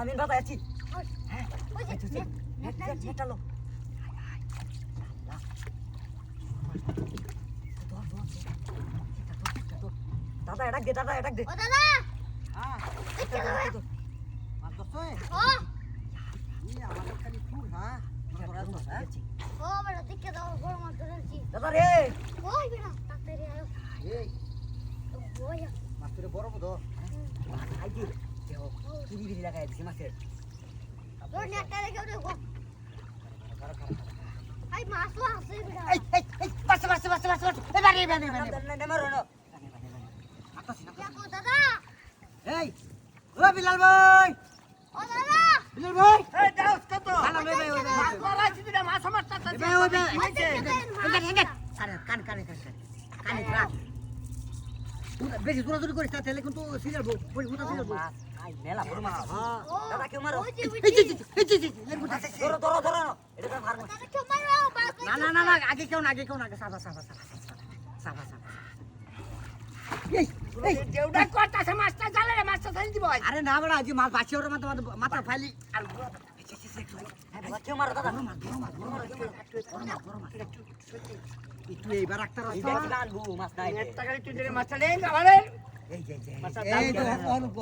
আমি বাবা আছি হ্যাঁ নেট লো দাদা এটা দে দাদা এটা দে ও দাদা হ্যাঁ দেখতে দাও মাছ ধরছই ও ই আমাদের খালি ফুল হ্যাঁ ও বড় দেখতে দাও বড় মাছ ধরেছি দাদা রে ওই বেটা তাড়াতাড়ি আয় এই ওই মাছটা বড় বড় আই দি দেও কিরি বিরি লাগাই দিছি মাছের তোর নেটটা রেখে দে গো আই মাছ আছে বেটা বাস এবারে নে মারো না দেখো দাদা এই ও বিলাল ভাই ও দাদা বিলাল ভাই এই দাও কত কানা বে বে মাছ মারাইছি দিটা মাছ মারতা বে ও বে আরে কানে রাখ বেশি দূরাদূরি করিস না তাহলে কিন্তু সিরিয়াল বই উঠা সিরিয়াল বই আই মেলা বড় মাছ হ্যাঁ দাদা কেউ মারো ধরো এটা তো মারবো দাদা কেউ মারো না আগে কেউ না সাফা এই যেউডা করতাছে মাছটা জালে রে মাছটা ধরে দিব আরে না বড় আজ মাছ বাছি ওর মাথা ফাইলি আর কেউ মারো দাদা একটু এইবার একটা এই রাস্তা দেখি আনবো মাছ নাই একটা গাড়ি তুই মাছটা নেই আমারে এই যে এই তো অনুপ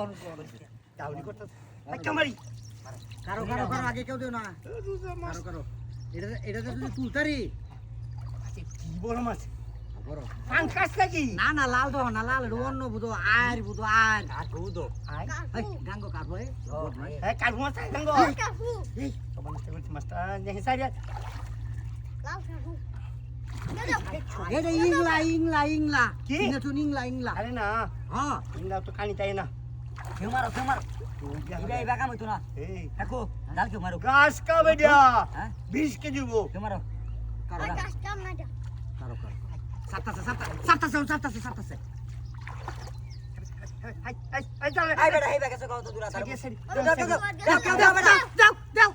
দাউনি করতে কামারি কারো আগে কেউ দিও না কারো এটা তো তুই তুলতারি কি বড় মাছ বড় পাঙ্কাস নাকি না লাল তো না লাল অন্য বুধ আর আর বুদো আয় এই গাঙ্গ কাটবো এই হ্যাঁ কাটবো মাছ গঙ্গো কাকু এই তখন বলছি মাছটা দেখে সাইড লাউ কাকু এটা ইংলা কি? তুই ইংলা আরে না হ্যাঁ ইংলা তো কানি তাই না কেউ মারো এই বাগাম হইতো না এই দেখো ডাল কেউ মারো গাছ কা বেডিয়া হ্যাঁ 20 কেজি বো কেউ মারো কারো ওই কাস্টম না যা সাতটাছে এই চল আই বেটা এই বাগাছে কত দূর আছে সাইড সাইড দাও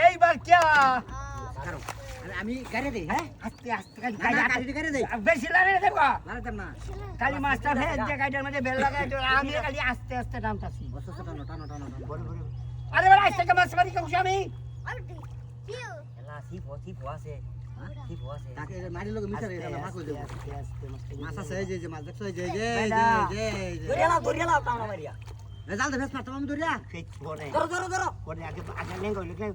এইবার কিয়া আমি গাড়ি দেই হ্যাঁ আস্তে আস্তে গাড়ি দেই বেশি লাগে দেখো লাগাতাম না খালি মাছটা ফেল যে গাইডের মধ্যে বেল লাগাই তো আমি খালি আস্তে আস্তে নামতাছি বসে টানো আরে বড় আস্তে কে মাছ মারি কইছি আমি এলা সিফো আছে তাকে মারি লোক মিটারে এটা মাছ কই দেব মাছ আছে এই যে মাছ দেখছো এই যে ধরিয়া লাও টানা মারিয়া জাল দে ফেস মারতাম আমি ধরিয়া ফেক পরে ধরো পরে আগে লেঙ্গ লিখে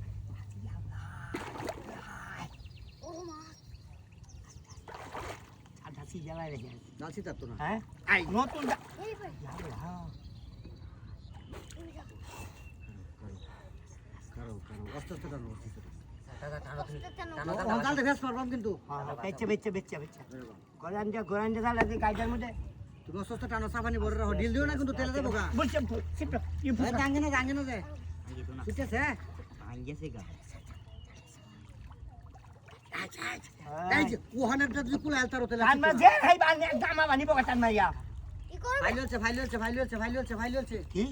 আধা সি জ্বালাই রেখে জাল সিতার তো না হ্যাঁ আই নতুন কারো অস্ত টানো দাদা টানো তুমি ও জাল দে ফেস মারবাম কিন্তু বেচে গোরান যে জ্বালা দিয়ে গাইডের মধ্যে তুমি অস্ত টানো সাবানি বড় রাখো ডিল দিও না কিন্তু তেলে দেবো গা বলছে সিপটা ই জাঙ্গে না যে ঠিক আছে আঙ্গেছে গা এই যে ওহানেরটা যদি কুলা আলতার তেলে আন মা যে ভাই বান একদম বানি বকা টান মাইয়া কি করবে ফাইল হচ্ছে কি